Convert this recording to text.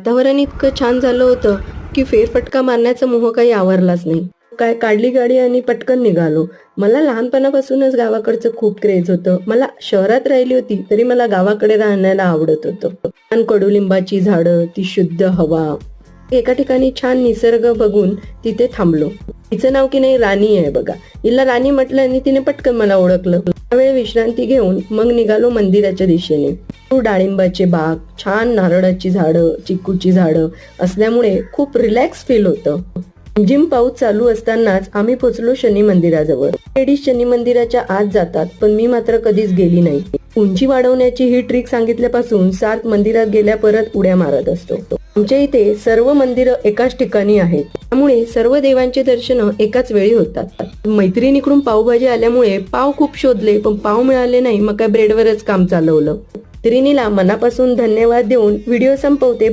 वातावरण इतकं छान झालं होतं की फेरफटका मारण्याचा मोह काही आवरलाच नाही. काय काढली गाडी आणि पटकन निघालो. मला लहानपणापासूनच गावाकडचं खूप क्रेज होतं. मला शहरात राहिली होती तरी मला गावाकडे राहण्याला आवडत होतं. छान कडुलिंबाची झाडं, ती शुद्ध हवा. एका ठिकाणी छान निसर्ग बघून तिथे थांबलो. तिचं नाव की नाही राणी आहे बघा. हिला राणी म्हटलं आणि तिने पटकन मला ओळखलं. त्यावेळी विश्रांती घेऊन मग निघालो मंदिराच्या दिशेने. डाळिंबाचे बाग, छान नारळाची झाडं, चिकूची झाडं असल्यामुळे खूप रिलॅक्स फील होतं. जिम पाऊस चालू असतानाच आम्ही पोचलो शनी मंदिराजवळ. लेडीज शनी मंदिराच्या आत जातात पण मी मात्र कधीच गेली नाही. उंची वाढवण्याची ही ट्रिक सांगितल्यापासून सार्थ मंदिरात गेल्या परत उड्या मारत असतो. आमच्या इथे सर्व मंदिरं एकाच ठिकाणी आहेत, त्यामुळे सर्व देवांचे दर्शन एकाच वेळी होतात. मैत्रिणीकडून पावभाजी आल्यामुळे पाव खूप शोधले पण पाव मिळाले नाही. मग काय ब्रेडवरच काम चालवलं. मैत्रिणीला मनापासून धन्यवाद देऊन व्हिडिओ संपवते.